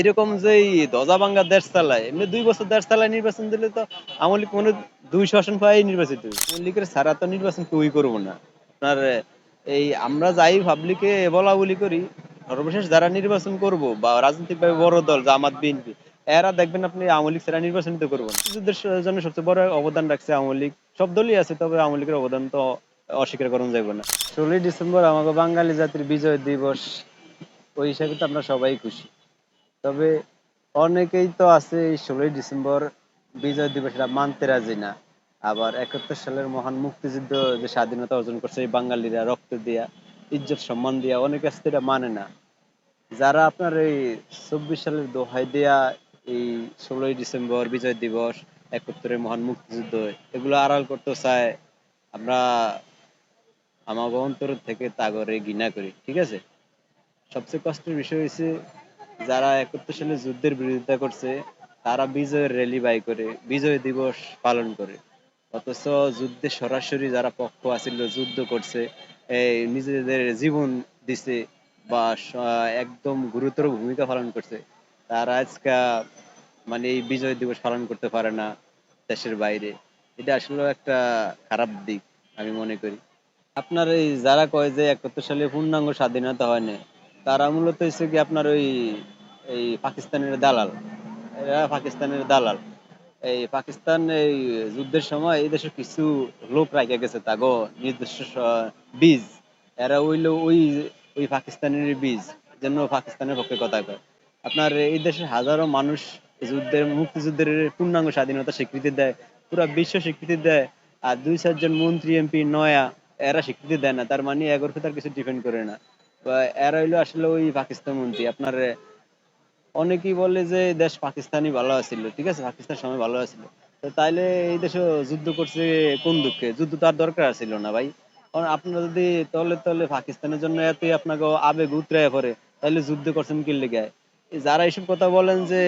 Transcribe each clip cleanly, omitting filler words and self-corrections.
এরকম যে এই দজা ভাঙ্গা দেশ চালায়, এমনি ২ বছর দেশ চালায়, নির্বাচন দিলে তো আওয়ামী লীগ মনে হয় ২০০ আসন পাই নির্বাচিত হইবে। আওয়ামী লীগের ছাড়া তো নির্বাচন কেউই করবো না। আপনার এই আমরা যাই পাবলিকে বলা বলি করি, সর্বশেষ যারা নির্বাচন করব বা রাজনৈতিক ভাবে বড় দল জামাত বিএনপি, এরা দেখবেন আপনি আওয়ামী লীগ ছাড়া নির্বাচন তো করবো না। মুক্তিযুদ্ধের জন্য সবচেয়ে বড় অবদান রাখছে আওয়ামী লীগ। সব দলই আছে, তবে আওয়ামী লীগের অবদান তো অস্বীকার করা যাবে না। ১৬ই ডিসেম্বর আমাকে বাঙালি জাতির বিজয় দিবস, ওই হিসাবে তো আমরা সবাই খুশি। তবে অনেকেই তো আছে এই ১৬ই ডিসেম্বর বিজয় দিবস এটা মানতে রাজি না। আবার ৭১ সালের মহান মুক্তিযুদ্ধ যে স্বাধীনতা অর্জন করছে এই বাঙালিরা রক্ত দিয়া, ইজ্জত সম্মান দিয়া, অনেকে আছে এটা মানে না। যারা আপনার এই ২৪ সালের দোহাই দিয়া এই ১৬ই ডিসেম্বর বিজয় দিবস, ৭১-এর মহান মুক্তিযুদ্ধ এগুলো আড়াল করতে চায়, আমরা আমার অন্তর থেকে তাগরে ঘৃণা করি। ঠিক আছে? সবচেয়ে কষ্টের বিষয় হচ্ছে যারা ৭১ সালে যুদ্ধের বিরোধিতা করছে, তারা বিজয়ের র্যালি বাই করে, বিজয় দিবস পালন করে। অথচ যুদ্ধে সরাসরি যারা পক্ষ আছিল, যুদ্ধ করছে, এই নিজেদের জীবন দিছে বা একদম গুরুতর ভূমিকা পালন করছে, তারা আজকে মানে এই বিজয় দিবস পালন করতে পারে না দেশের বাইরে। এটা আসলে একটা খারাপ দিক আমি মনে করি। আপনার এই যারা কয় যে ৭১ সালে পূর্ণাঙ্গ স্বাধীনতা হয় নাই, তারা মূলত হচ্ছে কি আপনার ওই এই পাকিস্তানের দালাল। এরা পাকিস্তানের দালাল। এই পাকিস্তান এই যুদ্ধের সময় এই দেশের কিছু লোক রাইখা গেছে তাগো নিজস্ব বীজ। এরা হইলো ওই ওই পাকিস্তানের বীজ, জন্য পাকিস্তানের পক্ষে কথা কয়। আপনার এই দেশের হাজারো মানুষ যুদ্ধের মুক্তিযুদ্ধের পূর্ণাঙ্গ স্বাধীনতা স্বীকৃতি দেয়, পুরা বিশ্ব স্বীকৃতি দেয়। আর ২-৪ জন মন্ত্রী এমপি নয়া, এরা স্বীকৃতি দেয় না। তার মানে এগোর তার কিছু ডিপেন্ড করে না। বা এরা হইলো আসলে ওই পাকিস্তান মন্ত্রী। আপনার অনেকেই বলে যে দেশ পাকিস্তানই ভালো আছিল, ঠিক আছে, পাকিস্তান সময় ভালো আছিল। তো তাইলে এই দেশে যুদ্ধ করছে কোন দুঃখে? যুদ্ধ তার দরকার ছিল না ভাই। কারণ আপনারা যদি তলে তলে পাকিস্তানের জন্য এতই আপনাকে আবেগ উতরায় পড়ে, তাহলে যুদ্ধ করছেন কি লিগে? যারা এইসব কথা বলেন যে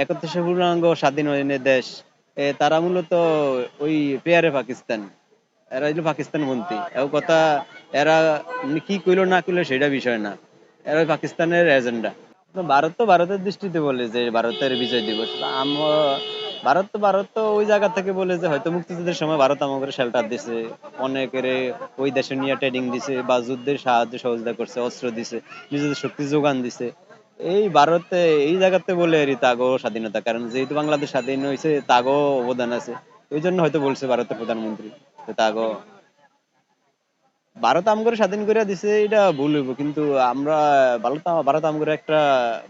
৭১ পূর্ণাঙ্গ স্বাধীন হয়নি দেশ, তারা মূলত ওই পেয়ারে পাকিস্তান। এরা হইলো পাকিস্তান মন্ত্রী এও কথা। এরা কি কইলো না কইলো সেটা বিষয় না, এরা ওই পাকিস্তানের এজেন্ডা। ভারত তো ভারতের দৃষ্টিতে বলে যে ভারতের বিজয় দিবস। ভারত তো ওই জায়গা থেকে বলে যে হয়তো মুক্তিযুদ্ধের সময় ভারত আমাদের শেল্টার দিছে, অনেকের ওই দেশে নিয়ে ট্রেনিং দিছে বা যুদ্ধের সাহায্য সহযোগিতা করছে, অস্ত্র দিছে, নিজেদের শক্তি যোগান দিছে। এই ভারতে এই জায়গাতে বলে এরি তাগো স্বাধীনতা, কারণ যেহেতু বাংলাদেশ স্বাধীন হয়েছে তাগো অবদান আছে। ওই জন্য হয়তো বলছে ভারতের প্রধানমন্ত্রী যে তাগো ভারত আমগরে স্বাধীন করে দিছে, এটা ভুল হইব, কিন্তু আমরা ভারত আমগরে একটা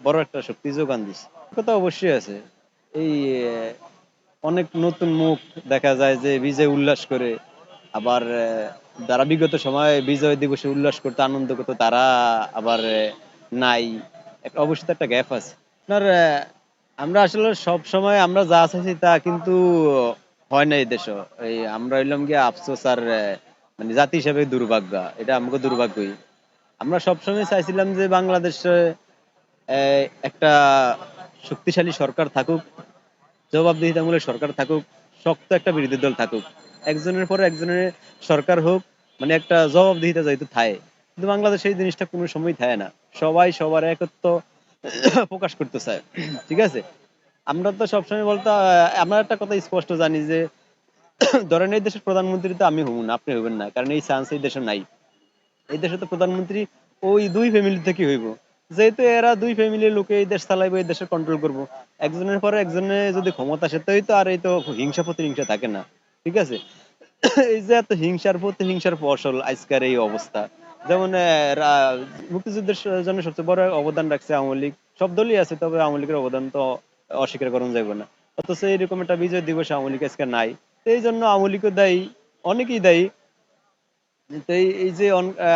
বড় একটা শক্তি যোগান দিছে। কথা অবশ্যই আছে। এই অনেক নতুন মুখ দেখা যায় যে বিজয় উল্লাস করে। আবার যারা বিগত সময়ে বিজয় দিবসে উল্লাস করতে আনন্দ করতো, তারা আবার নাই। একটা অবশ্যই তো একটা গ্যাপ আছে। আপনার আমরা আসলে সব সময় আমরা যা চাইছি তা কিন্তু হয় না এই দেশে। এই আমরা হইলাম গিয়ে আফসোস আর মানে জাতি হিসেবে দুর্ভাগ্য। এটা আমাকে দুর্ভাগ্যই। আমরা সবসময় চাইছিলাম যে বাংলাদেশে একটা শক্তিশালী সরকার থাকুক, জবাবদিহিতামূলক সরকার থাকুক, শক্ত একটা বিরোধী দল থাকুক। একজনের পরে একজনের সরকার হোক, মানে একটা জবাবদিহিতা যেহেতু থাকে। কিন্তু বাংলাদেশে এই জিনিসটা কোনো সময় থাকে না। সবাই সবার একত্ব প্রকাশ করতে চায়। ঠিক আছে? আমরা তো সবসময় বলতে আমরা একটা কথা স্পষ্ট জানি যে ধরেন এই দেশের প্রধানমন্ত্রী তো আমি হব না, আপনি হবেন না। কারণ এই চান্স এই দেশে নাই। এই দেশে তো প্রধানমন্ত্রী ওই ২ ফ্যামিলি থেকে হইব। যেহেতু এরা ২ ফ্যামিলির লোকে এই দেশ চালাইবো, এই দেশে কন্ট্রোল করব। একজনের পরে একজনে যদি ক্ষমতা আসে তো আর এই তো হিংসা প্রতিহিংসা থাকে না। ঠিক আছে? এই যে এত হিংসার প্রতিহিংসার ফসল আজকের এই অবস্থা। যেমন মুক্তিযুদ্ধের জন্য সবচেয়ে বড় অবদান রাখছে আওয়ামী লীগ। সব দলই আছে, তবে আওয়ামী লীগের অবদান তো অস্বীকার করা যাবে না। অথচ এরকম একটা বিজয় দিবস আওয়ামী লীগ আজকে নাই। তো এই জন্য আওয়ামী লীগও দায়ী, অনেকেই দায়ী। তো এই যে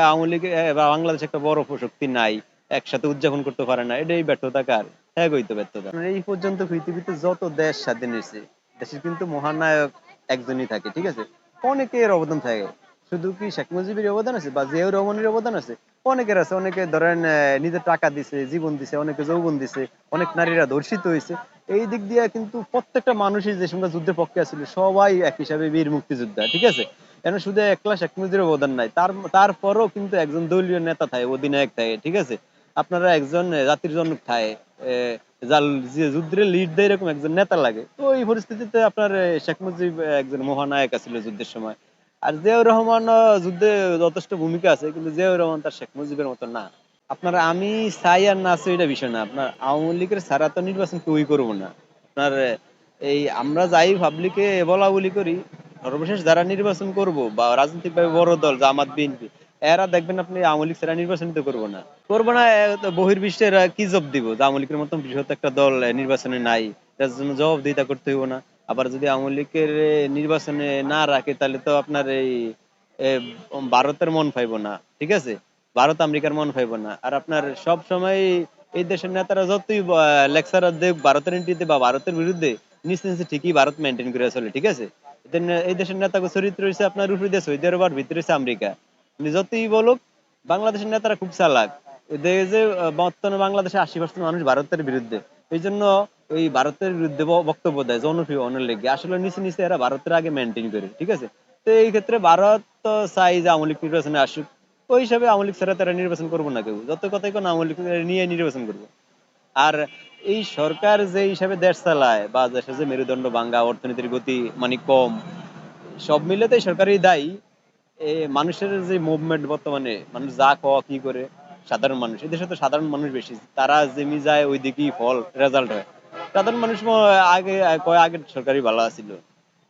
আওয়ামী লীগ বা বাংলাদেশ একটা বড় শক্তি নাই, একসাথে উদযাপন করতে পারে না, এটাই ব্যর্থতা কার? হ্যাঁ, গই তো ব্যর্থতা। এই পর্যন্ত পৃথিবীতে যত দেশ স্বাধীন হয়েছে, দেশের কিন্তু মহানায়ক একজনই থাকে। ঠিক আছে? অনেকের অবদান থাকে। শুধু কি শেখ মুজিবের অবদান আছে বা জিয়াউর রহমানের অবদান আছে? অনেকের আছে। অনেকে ধরেন নিজের টাকা দিছে, জীবন দিছে, অনেকে যৌবন দিছে, অনেক নারীরা ধর্ষিত হয়েছে। এই দিক দিয়ে কিন্তু প্রত্যেকটা মানুষই যে সঙ্গে যুদ্ধের পক্ষে আছিল, সবাই এক হিসাবে বীর মুক্তিযোদ্ধা। ঠিক আছে? কেন শুধু একলা শেখ মুজিবের অবদান নাই, তারপরও কিন্তু একজন দলীয় নেতা থাকে, অধিনায়ক থাকে। ঠিক আছে? আপনারা একজন জাতির জনক ঠায় যার যে যুদ্ধের লিড দেয় এরকম একজন নেতা লাগে। তো এই পরিস্থিতিতে আপনার শেখ মুজিব একজন মহানায়ক ছিল যুদ্ধের সময়। আর জিয়াউর রহমান যুদ্ধে যথেষ্ট ভূমিকা আছে, কিন্তু জিয়াউর রহমান তার শেখ মুজিবের মতো না। আপনার আমি চাই আর না চাই এটা বিষয় না। আপনার আওয়ামী লীগের ছাড়া তো নির্বাচন কেউই করবো না। আপনার এই আমরা যাই পাবলিকে বলা বলি করি, সর্বশেষ যারা নির্বাচন করব বা রাজনৈতিক ভাবে বড় দল জামাত বিএনপি, এরা দেখবেন আপনি আওয়ামী লীগ ছাড়া নির্বাচন তো করবো না। করবো না, তো বহির্বিশ্বের কি জবাব দিব যে আওয়ামী লীগের মতন বৃহৎ একটা দল নির্বাচনে নাই, তার জন্য জবাবদিহিতা করতে হইব না। আবার যদি আওয়ামী লীগের নির্বাচনে না রাখে তাহলে তো আপনার এই এ, ভারতের মন পাইবো না, ঠিক আছে? ভারত আমেরিকার মন পাইবো না। আর আপনার সব সময় এই দেশের নেতারা যতই লেকচার দেখ ভারতের এন্ট্রিতে বা ভারতের বিরুদ্ধে, নিশ্চয় নিশ্চয় ঠিকই ভারত মেনটেন করে চলে, ঠিক আছে? এই দেশের নেতাকে চরিত্র হচ্ছে আপনার উপরে দিয়ে সৌদি আরব আর ভিতরে হচ্ছে আমেরিকা। আপনি যতই বলুক, বাংলাদেশের নেতারা খুব চালাক। দেখে যে বর্তমানে বাংলাদেশে 80% মানুষ ভারতের বিরুদ্ধে, এই জন্য ওই ভারতের বিরুদ্ধে বক্তব্য দেয় জনপ্রিয় অনেক লেগে, আসলে নিচে নিচে এরা ভারতের আগে মেনটেন করে, ঠিক আছে? তো এই ক্ষেত্রে ভারত তো চাই যে আওয়ামী লীগ নির্বাচনে আসুক। ওই হিসাবে আওয়ামী লীগ ছাড়া তারা নির্বাচন করবো না কেউ, যত কথাই কোন আওয়ামী লীগ নিয়ে নির্বাচন করবো। আর এই সরকার যে হিসাবে দেশ চালায় বা দেশে যে মেরুদণ্ড ভাঙ্গা, অর্থনীতির গতি মানে কম, সব মিলে তো এই সরকারই দায়ী। মানুষের যে মুভমেন্ট বর্তমানে, মানুষ যা কি করে, সাধারণ মানুষ, এদেশে তো সাধারণ মানুষ বেশি, তারা যেমি যায় ওই দিকেই ফল রেজাল্ট হয়। সাধারণ মানুষ আগে কয় আগের সরকারই ভালো ছিল।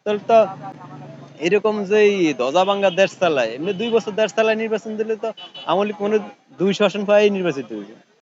তাহলে তো এরকম যে এই দজা ভাঙ্গা দেশ চালায়, এমনি 2 বছর দেশ চালায় নির্বাচন দিলে তো আওয়ামী লীগ মনে হয় 200 আসন পাই নির্বাচিত হয়েছে।